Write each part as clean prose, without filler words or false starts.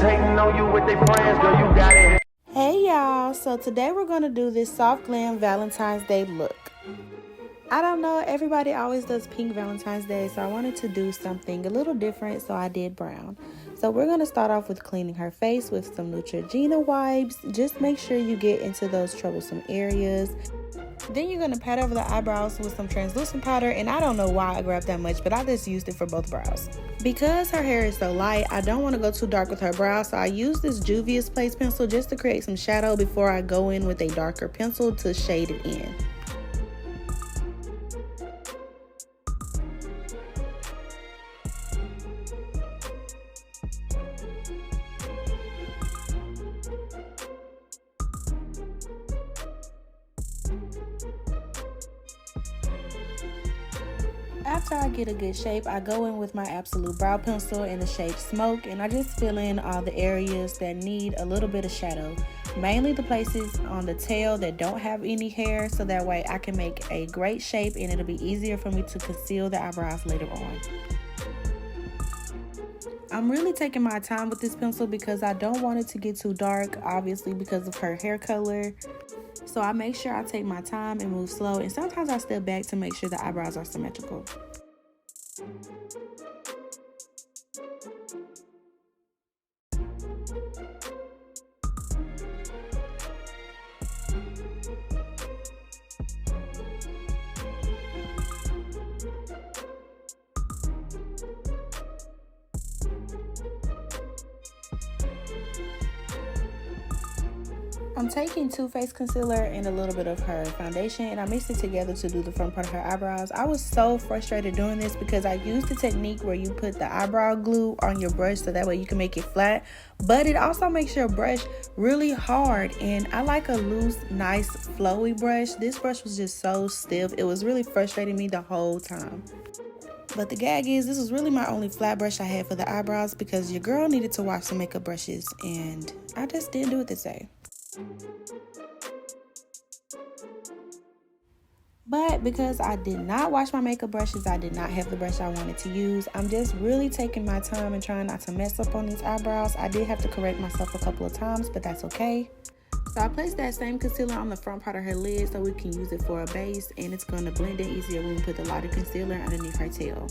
hating on you with their friends, girl, you got it. Hey y'all, so today we're going to do this soft glam Valentine's Day look. I don't know, everybody always does pink Valentine's Day, so I wanted to do something a little different, so I did brown. So we're going to start off with cleaning her face with some Neutrogena wipes. Just make sure you get into those troublesome areas. Then you're going to pat over the eyebrows with some translucent powder, and I don't know why I grabbed that much, but I just used it for both brows. Because her hair is so light, I don't want to go too dark with her brows, so I use this Juvia's Place pencil just to create some shadow before I go in with a darker pencil to shade it in. After I get a good shape, I go in with my Absolute Brow Pencil in the shade Smoke, and I just fill in all the areas that need a little bit of shadow. Mainly the places on the tail that don't have any hair, so that way I can make a great shape and it'll be easier for me to conceal the eyebrows later on. I'm really taking my time with this pencil because I don't want it to get too dark, obviously because of her hair color. So I make sure I take my time and move slow, and sometimes I step back to make sure the eyebrows are symmetrical. I'm taking Too Faced concealer and a little bit of her foundation, and I mixed it together to do the front part of her eyebrows. I was so frustrated doing this because I used the technique where you put the eyebrow glue on your brush so that way you can make it flat, but it also makes your brush really hard, and I like a loose, nice, flowy brush. This brush was just so stiff. It was really frustrating me the whole time. But the gag is, this was really my only flat brush I had for the eyebrows because your girl needed to wash some makeup brushes, and I just didn't do it this day. But because I did not wash my makeup brushes, I did not have the brush I wanted to use. I'm just really taking my time and trying not to mess up on these eyebrows. I did have to correct myself a couple of times, but that's okay. So I placed that same concealer on the front part of her lid so we can use it for a base, and it's going to blend in easier when we put the lighter concealer underneath her tail.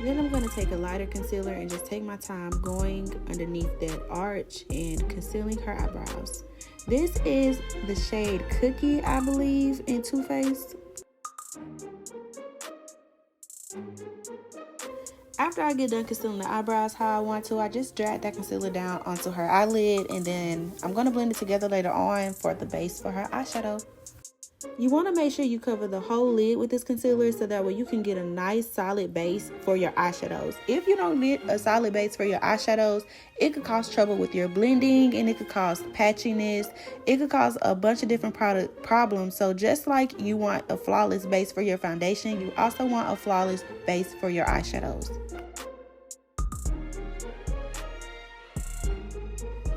Then I'm going to take a lighter concealer and just take my time going underneath that arch and concealing her eyebrows. This is the shade Cookie, I believe, in Too Faced. After I get done concealing the eyebrows how I want to, I just drag that concealer down onto her eyelid, and then I'm going to blend it together later on for the base for her eyeshadow. You want to make sure you cover the whole lid with this concealer so that way you can get a nice solid base for your eyeshadows. If you don't get a solid base for your eyeshadows, it could cause trouble with your blending, and it could cause patchiness. It could cause a bunch of different problems. So just like you want a flawless base for your foundation, you also want a flawless base for your eyeshadows.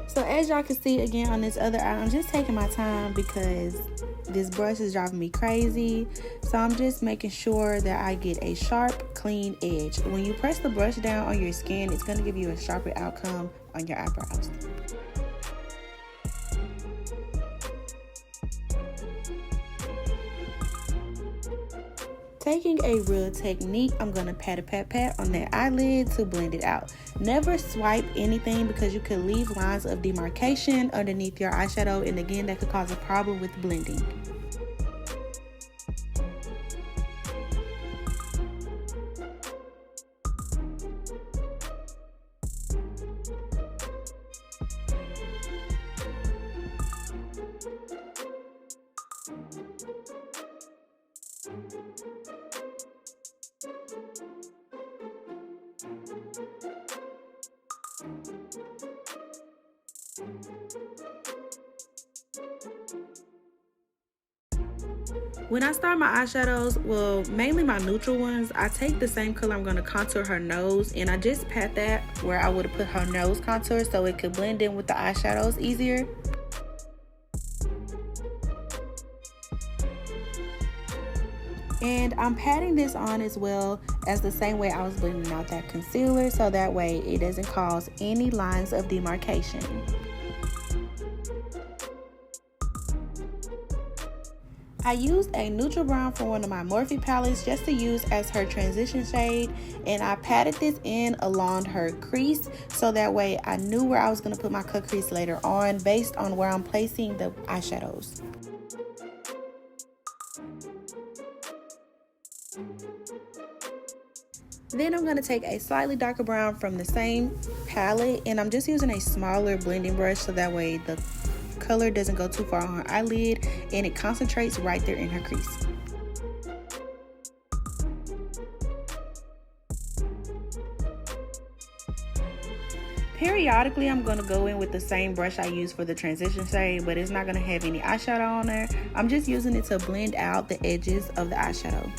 So as y'all can see again on this other eye, I'm just taking my time because this brush is driving me crazy. So I'm just making sure that I get a sharp, clean edge. When you press the brush down on your skin, it's going to give you a sharper outcome on your eyebrows. Taking a real technique, I'm going to pat on that eyelid to blend it out. Never swipe anything because you could leave lines of demarcation underneath your eyeshadow, and again, that could cause a problem with blending. When I start my eyeshadows, well, mainly my neutral ones, I take the same color I'm going to contour her nose, and I just pat that where I would have put her nose contour so it could blend in with the eyeshadows easier. And I'm patting this on as well as the same way I was blending out that concealer, so that way it doesn't cause any lines of demarcation. I used a neutral brown from one of my Morphe palettes just to use as her transition shade, and I patted this in along her crease so that way I knew where I was going to put my cut crease later on based on where I'm placing the eyeshadows. Then I'm going to take a slightly darker brown from the same palette, and I'm just using a smaller blending brush so that way the color doesn't go too far on her eyelid and it concentrates right there in her crease. Periodically, I'm going to go in with the same brush I used for the transition shade, but it's not going to have any eyeshadow on there. I'm just using it to blend out the edges of the eyeshadow.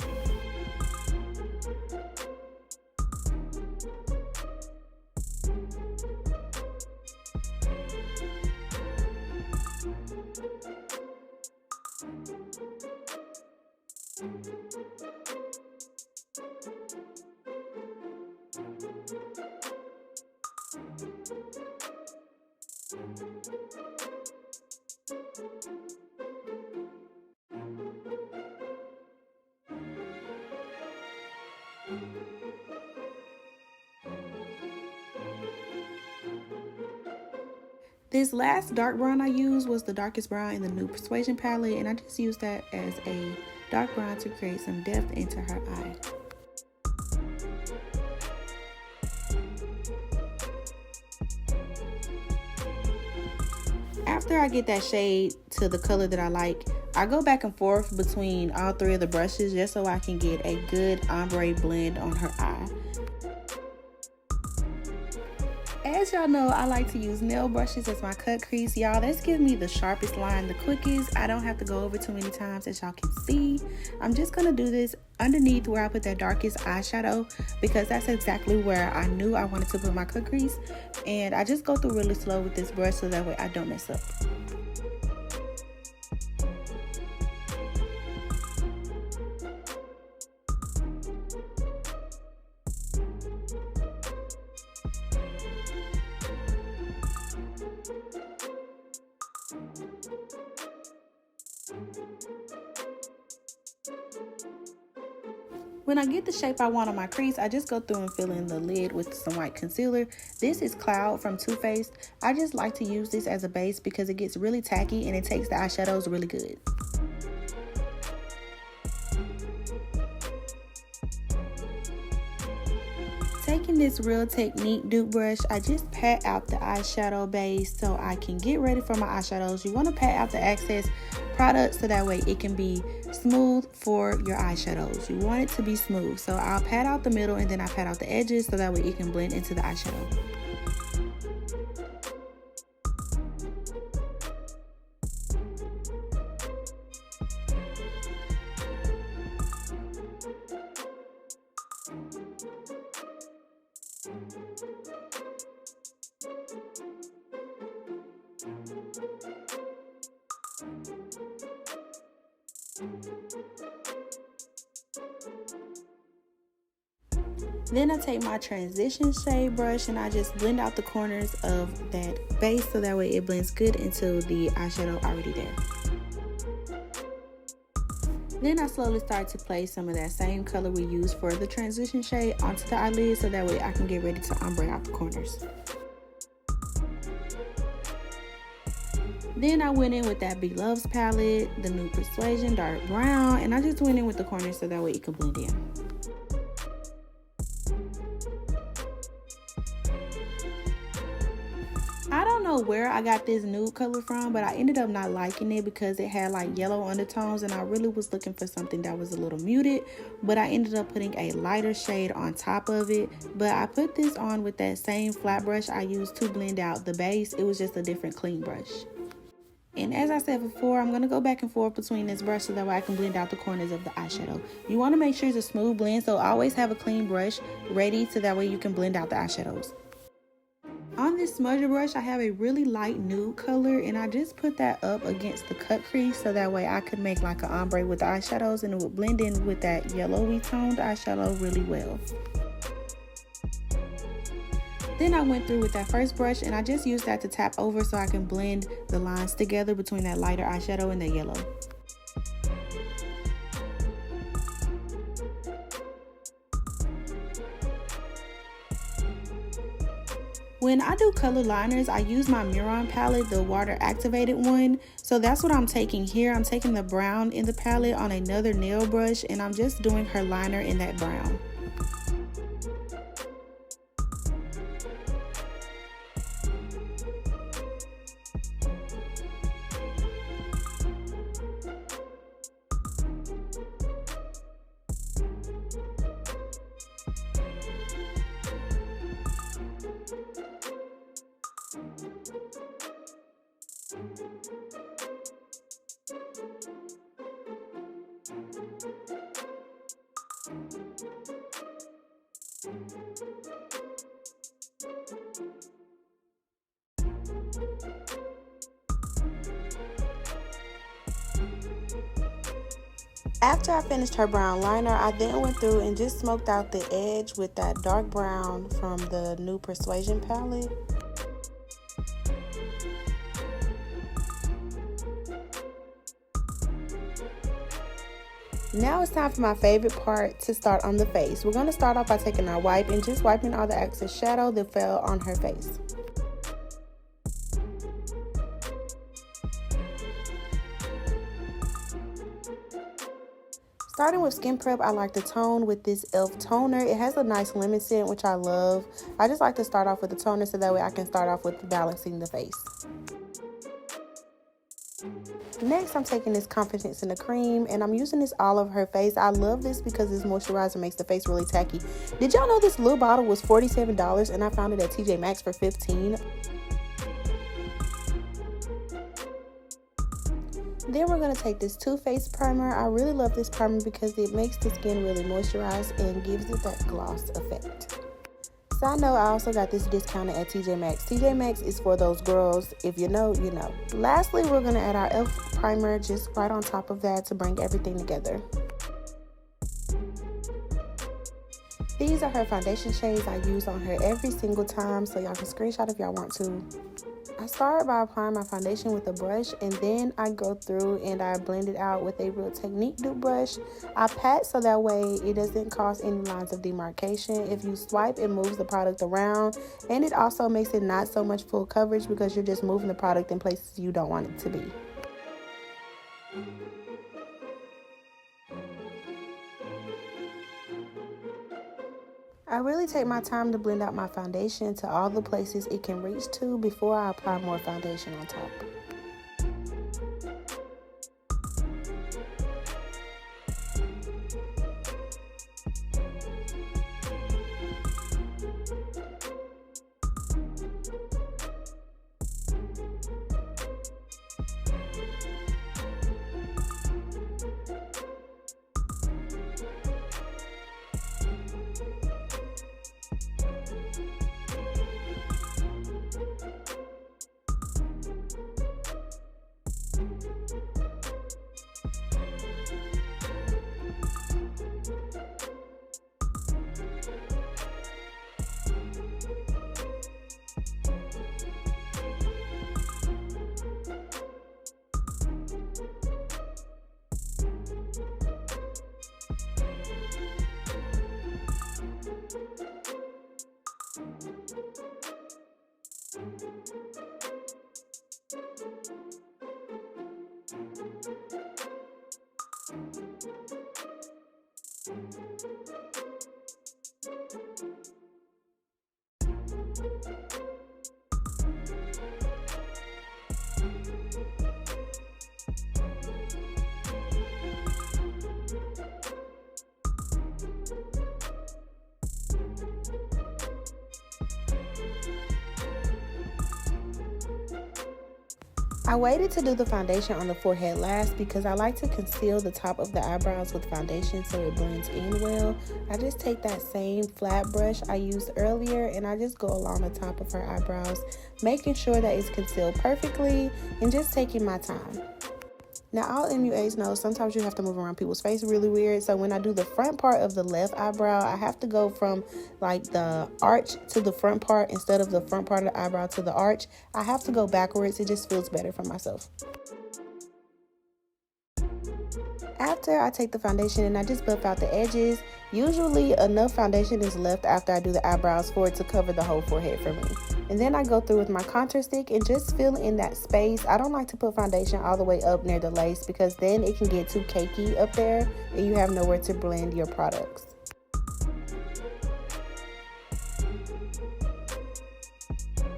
This last dark brown I used was the darkest brown in the new Persuasion palette, and I just used that as a dark brown to create some depth into her eye. After I get that shade to the color that I like, I go back and forth between all three of the brushes just so I can get a good ombre blend on her eye. As y'all know, I like to use nail brushes as my cut crease. Y'all, this gives me the sharpest line the quickest. I don't have to go over too many times, as y'all can see. I'm just going to do this underneath where I put that darkest eyeshadow because that's exactly where I knew I wanted to put my cut crease. And I just go through really slow with this brush so that way I don't mess up. When I get the shape I want on my crease, I just go through and fill in the lid with some white concealer. This is Cloud from Too Faced. I just like to use this as a base because it gets really tacky and it takes the eyeshadows really good. Taking this Real Technique dupe brush, I just pat out the eyeshadow base so I can get ready for my eyeshadows. You want to pat out the excess product so that way it can be smooth for your eyeshadows. You want it to be smooth. So I'll pat out the middle and then I pat out the edges so that way it can blend into the eyeshadow. Then I take my transition shade brush and I just blend out the corners of that base so that way it blends good into the eyeshadow already there. Then I slowly start to place some of that same color we used for the transition shade onto the eyelid so that way I can get ready to ombre out the corners. Then I went in with that Be Loves palette, the new Persuasion dark brown, and I just went in with the corners so that way it can blend in. I don't know where I got this nude color from, but I ended up not liking it because it had like yellow undertones and I really was looking for something that was a little muted, but I ended up putting a lighter shade on top of it. But I put this on with that same flat brush I used to blend out the base. It was just a different clean brush. And as I said before, I'm going to go back and forth between this brush so that way I can blend out the corners of the eyeshadow. You want to make sure it's a smooth blend, so always have a clean brush ready so that way you can blend out the eyeshadows. On this smudger brush, I have a really light nude color, and I just put that up against the cut crease so that way I could make like an ombre with the eyeshadows, and it would blend in with that yellowy toned eyeshadow really well. Then I went through with that first brush, and I just used that to tap over so I can blend the lines together between that lighter eyeshadow and the yellow. When I do color liners, I use my Miron palette, the water activated one. So that's what I'm taking here. I'm taking the brown in the palette on another nail brush, and I'm just doing her liner in that brown. After I finished her brown liner, I then went through and just smoked out the edge with that dark brown from the new Persuasion palette. Now it's time for my favorite part, to start on the face. We're going to start off by taking our wipe and just wiping all the excess shadow that fell on her face. Starting with skin prep, I like to tone with this e.l.f. toner. It has a nice lemon scent, which I love. I just like to start off with the toner so that way I can start off with balancing the face. Next, I'm taking this Confidence in the Cream, and I'm using this all over her face. I love this because this moisturizer makes the face really tacky. Did y'all know this little bottle was $47 and I found it at TJ Maxx for $15? Then we're going to take this Too Faced primer. I really love this primer because it makes the skin really moisturized and gives it that gloss effect. Side note, I also got this discounted at TJ Maxx. TJ Maxx is for those girls. If you know, you know. Lastly, we're going to add our e.l.f. primer just right on top of that to bring everything together. These are her foundation shades I use on her every single time, so y'all can screenshot if y'all want to. I start by applying my foundation with a brush, and then I go through and I blend it out with a Real Technique dupe brush. I pat so that way it doesn't cause any lines of demarcation. If you swipe, it moves the product around, and it also makes it not so much full coverage because you're just moving the product in places you don't want it to be. I really take my time to blend out my foundation to all the places it can reach to before I apply more foundation on top. I waited to do the foundation on the forehead last because I like to conceal the top of the eyebrows with foundation so it blends in well. I just take that same flat brush I used earlier and I just go along the top of her eyebrows, making sure that it's concealed perfectly and just taking my time. Now, all MUAs know sometimes you have to move around people's face really weird. So when I do the front part of the left eyebrow, I have to go from like the arch to the front part instead of the front part of the eyebrow to the arch. I have to go backwards. It just feels better for myself. After I take the foundation and I just buff out the edges, usually enough foundation is left after I do the eyebrows for it to cover the whole forehead for me. And then I go through with my contour stick and just fill in that space. I don't like to put foundation all the way up near the lace because then it can get too cakey up there and you have nowhere to blend your products.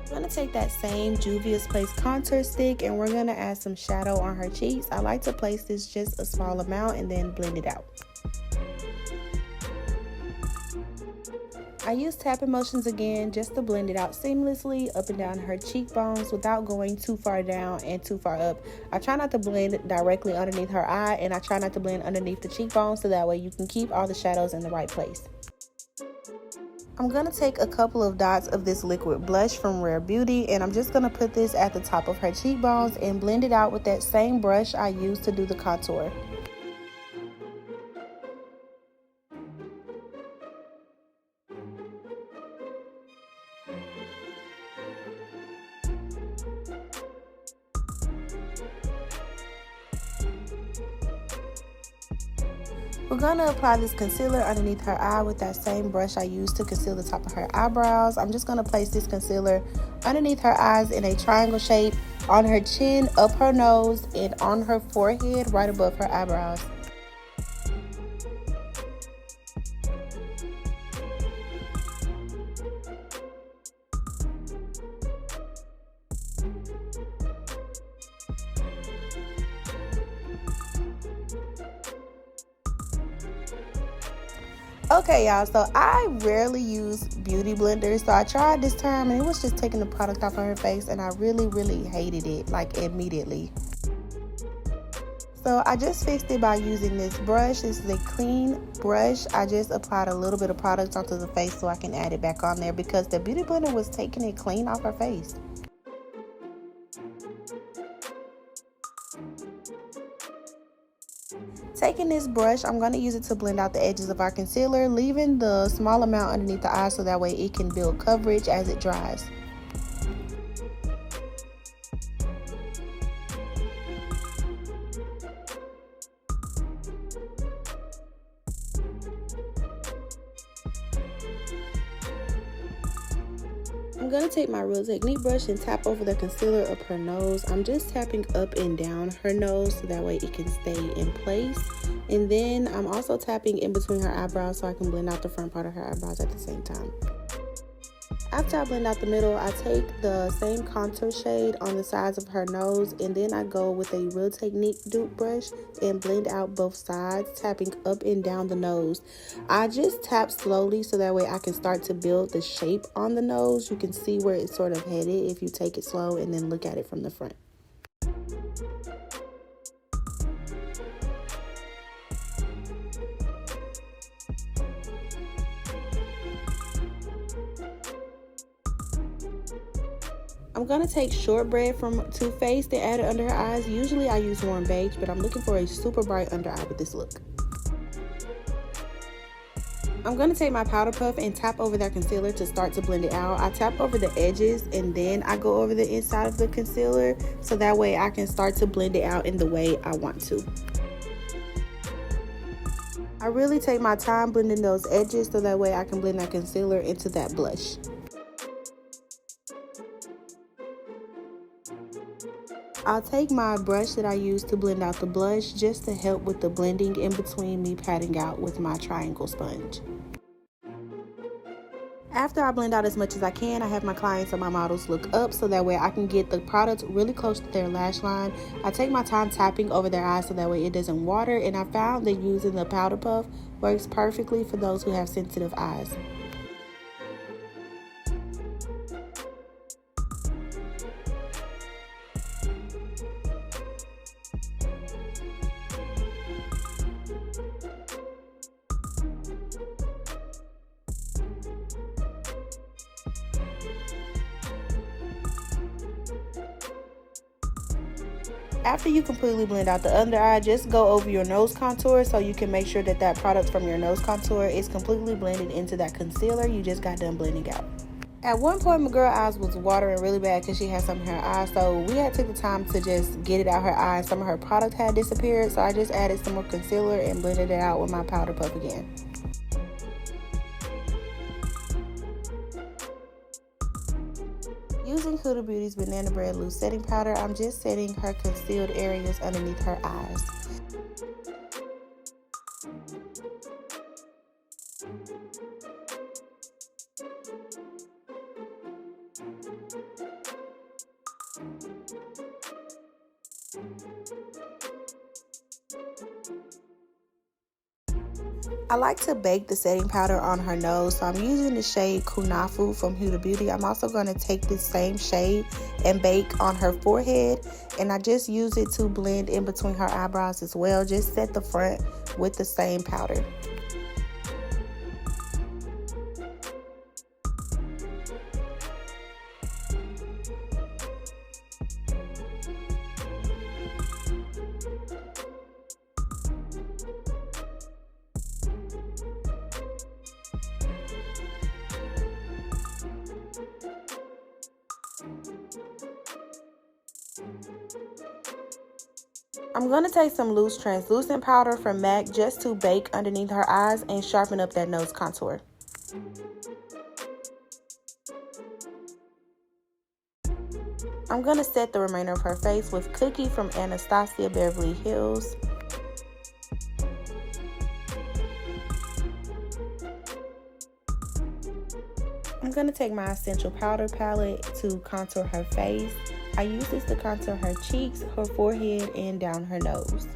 I'm going to take that same Juvia's Place contour stick and we're going to add some shadow on her cheeks. I like to place this just a small amount and then blend it out. I use tapping motions again just to blend it out seamlessly up and down her cheekbones without going too far down and too far up. I try not to blend directly underneath her eye and I try not to blend underneath the cheekbone so that way you can keep all the shadows in the right place. I'm going to take a couple of dots of this liquid blush from Rare Beauty and I'm just going to put this at the top of her cheekbones and blend it out with that same brush I used to do the contour. We're going to apply this concealer underneath her eye with that same brush I used to conceal the top of her eyebrows. I'm just going to place this concealer underneath her eyes in a triangle shape on her chin, up her nose, and on her forehead right above her eyebrows. Okay, y'all, so I rarely use beauty blenders, so I tried this time and it was just taking the product off of her face and I really hated it, like immediately. So I just fixed it by using this brush. This is a clean brush. I just applied a little bit of product onto the face so I can add it back on there because the beauty blender was taking it clean off her face. Taking this brush, I'm going to use it to blend out the edges of our concealer, leaving the small amount underneath the eye so that way it can build coverage as it dries. I'm going to take my Real Technique brush and tap over the concealer up her nose. I'm just tapping up and down her nose so that way it can stay in place. And then I'm also tapping in between her eyebrows so I can blend out the front part of her eyebrows at the same time. After I blend out the middle, I take the same contour shade on the sides of her nose and then I go with a Real Technique dupe brush and blend out both sides, tapping up and down the nose. I just tap slowly so that way I can start to build the shape on the nose. You can see where it's sort of headed if you take it slow and then look at it from the front. I'm going to take Shortbread from Too Faced and add it under her eyes. Usually I use Warm Beige, but I'm looking for a super bright under eye with this look. I'm going to take my powder puff and tap over that concealer to start to blend it out. I tap over the edges and then I go over the inside of the concealer so that way I can start to blend it out in the way I want to. I really take my time blending those edges so that way I can blend that concealer into that blush. I'll take my brush that I used to blend out the blush just to help with the blending in between me patting out with my triangle sponge. After I blend out as much as I can, I have my clients or my models look up so that way I can get the product really close to their lash line. I take my time tapping over their eyes so that way it doesn't water, and I found that using the powder puff works perfectly for those who have sensitive eyes. After you completely blend out the under eye, just go over your nose contour so you can make sure that that product from your nose contour is completely blended into that concealer you just got done blending out. At one point, my girl eyes was watering really bad because she had some in her eyes, so we had took the time to just get it out her eye. Some of her product had disappeared, so I just added some more concealer and blended it out with my powder puff again. Using Huda Beauty's Banana Bread Loose Setting Powder, I'm just setting her concealed areas underneath her eyes. I like to bake the setting powder on her nose, so I'm using the shade Kunafu from Huda Beauty. I'm also going to take this same shade and bake on her forehead, and I just use it to blend in between her eyebrows as well. Just set the front with the same powder. I'm going to take some loose translucent powder from MAC just to bake underneath her eyes and sharpen up that nose contour. I'm going to set the remainder of her face with Cookie from Anastasia Beverly Hills. I'm going to take my Essential Powder palette to contour her face. I use this to contour her cheeks, her forehead, and down her nose.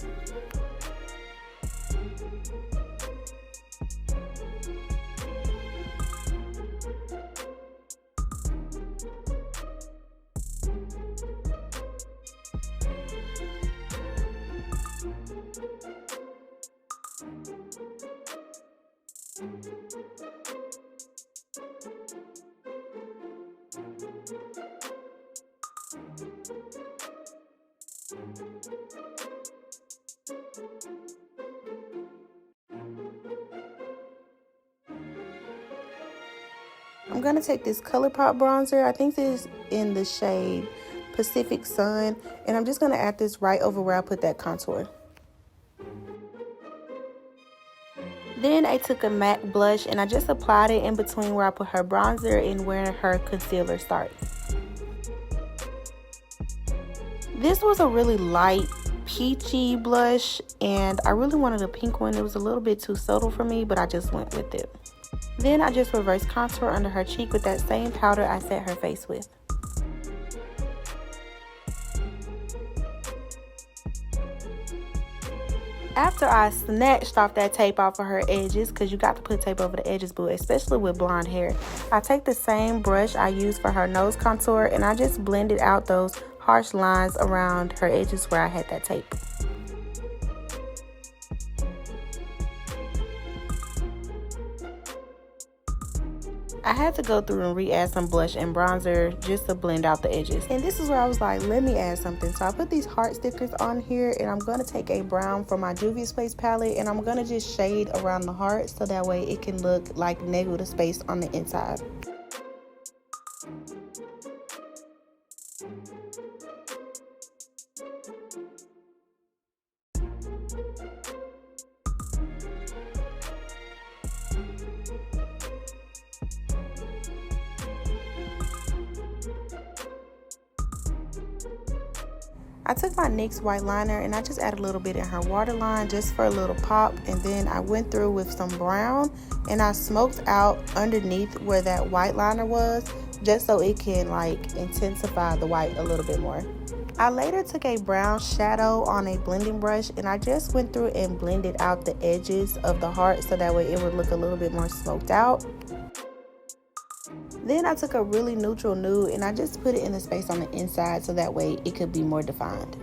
I'm going to take this ColourPop bronzer. I think this is in the shade Pacific Sun, and I'm just going to add this right over where I put that contour. Then I took a MAC blush and I just applied it in between where I put her bronzer and where her concealer starts. This was a really light peachy blush, and I really wanted a pink one. It was a little bit too subtle for me, but I just went with it. Then I just reverse contour under her cheek with that same powder I set her face with. After I snatched off that tape off of her edges, because you got to put tape over the edges, boo, especially with blonde hair, I take the same brush I used for her nose contour and I just blended out those harsh lines around her edges where I had that tape. I had to go through and re-add some blush and bronzer just to blend out the edges. And this is where I was like, let me add something. So I put these heart stickers on here, and I'm going to take a brown from my Juvia's Place palette, and I'm going to just shade around the heart so that way it can look like negative space on the inside. I took my NYX white liner and I just added a little bit in her waterline just for a little pop, and then I went through with some brown and I smoked out underneath where that white liner was just so it can like intensify the white a little bit more. I later took a brown shadow on a blending brush and I just went through and blended out the edges of the heart so that way it would look a little bit more smoked out. Then I took a really neutral nude and I just put it in the space on the inside so that way it could be more defined.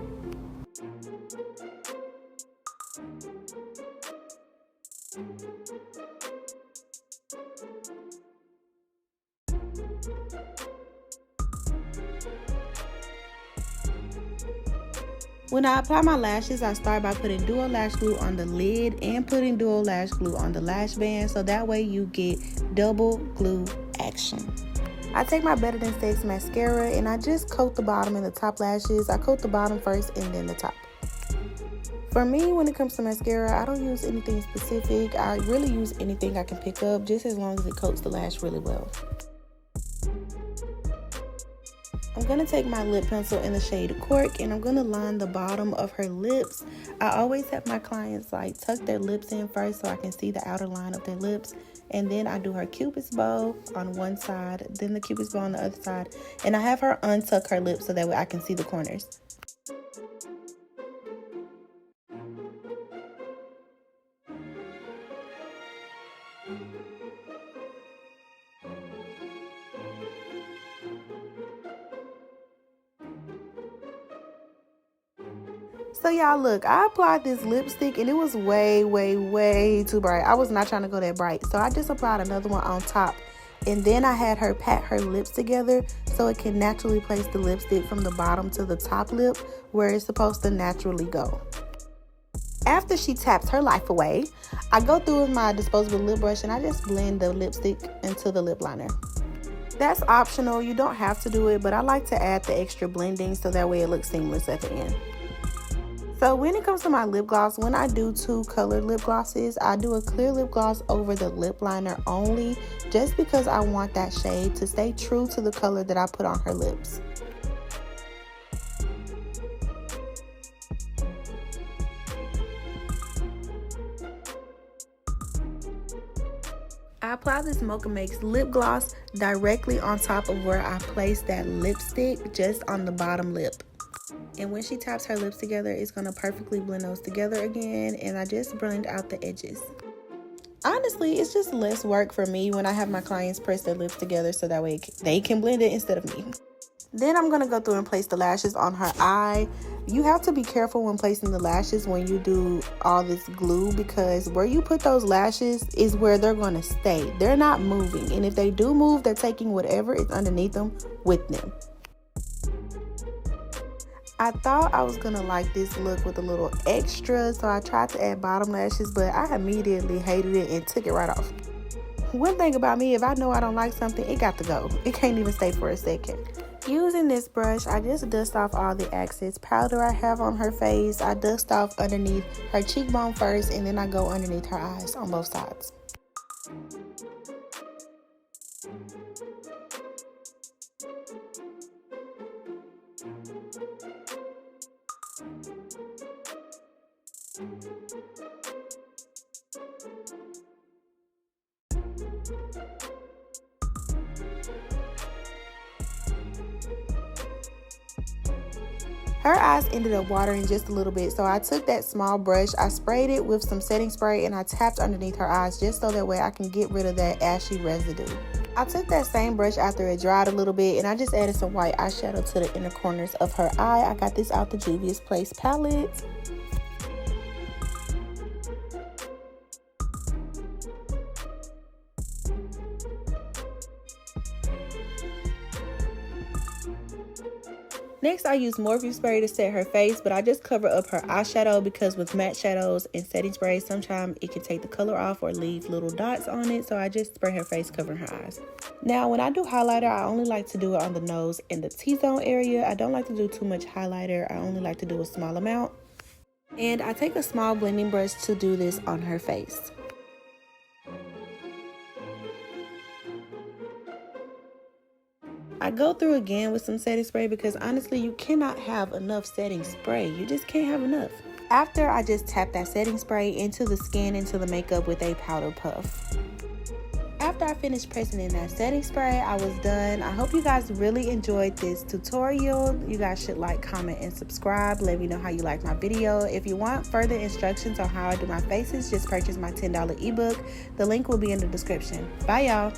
When I apply my lashes, I start by putting dual lash glue on the lid and putting dual lash glue on the lash band, so that way you get double glue action. I take my Better Than Sex mascara and I just coat the bottom and the top lashes. I coat the bottom first and then the top. For me, when it comes to mascara, I don't use anything specific. I really use anything I can pick up, just as long as it coats the lash really well. I'm going to take my lip pencil in the shade Cork and I'm going to line the bottom of her lips. I always have my clients like tuck their lips in first so I can see the outer line of their lips. And then I do her cupid's bow on one side, then the cupid's bow on the other side. And I have her untuck her lips so that way I can see the corners. So y'all look, I applied this lipstick and it was way too bright. I was not trying to go that bright. So I just applied another one on top. And then I had her pat her lips together so it can naturally place the lipstick from the bottom to the top lip where it's supposed to naturally go. After she taps her life away, I go through with my disposable lip brush and I just blend the lipstick into the lip liner. That's optional, you don't have to do it, but I like to add the extra blending so that way it looks seamless at the end. So when it comes to my lip gloss, when I do two colored lip glosses, I do a clear lip gloss over the lip liner only, just because I want that shade to stay true to the color that I put on her lips. I apply this Mocha Makes lip gloss directly on top of where I placed that lipstick, just on the bottom lip. And when she taps her lips together, it's going to perfectly blend those together again. And I just blend out the edges. Honestly, it's just less work for me when I have my clients press their lips together so that way they can blend it instead of me. Then I'm going to go through and place the lashes on her eye. You have to be careful when placing the lashes when you do all this glue, because where you put those lashes is where they're going to stay. They're not moving. And if they do move, they're taking whatever is underneath them with them. I thought I was gonna like this look with a little extra, so I tried to add bottom lashes, but I immediately hated it and took it right off. One thing about me, if I know I don't like something, it got to go. It can't even stay for a second. Using this brush, I just dust off all the excess powder I have on her face. I dust off underneath her cheekbone first, and then I go underneath her eyes on both sides. Her eyes ended up watering just a little bit, so I took that small brush, I sprayed it with some setting spray, and I tapped underneath her eyes just so that way I can get rid of that ashy residue. I took that same brush after it dried a little bit, and I just added some white eyeshadow to the inner corners of her eye. I got this out the Juvia's Place palette. Next, I use Morphe spray to set her face, but I just cover up her eyeshadow because with matte shadows and setting spray, sometimes it can take the color off or leave little dots on it, so I just spray her face covering her eyes. Now, when I do highlighter, I only like to do it on the nose and the T-zone area. I don't like to do too much highlighter. I only like to do a small amount. And I take a small blending brush to do this on her face. I go through again with some setting spray because honestly, you cannot have enough setting spray. You just can't have enough. After, I just tap that setting spray into the skin, into the makeup with a powder puff. After I finished pressing in that setting spray, I was done. I hope you guys really enjoyed this tutorial. You guys should like, comment, and subscribe. Let me know how you like my video. If you want further instructions on how I do my faces, just purchase my $10 ebook. The link will be in the description. Bye, y'all.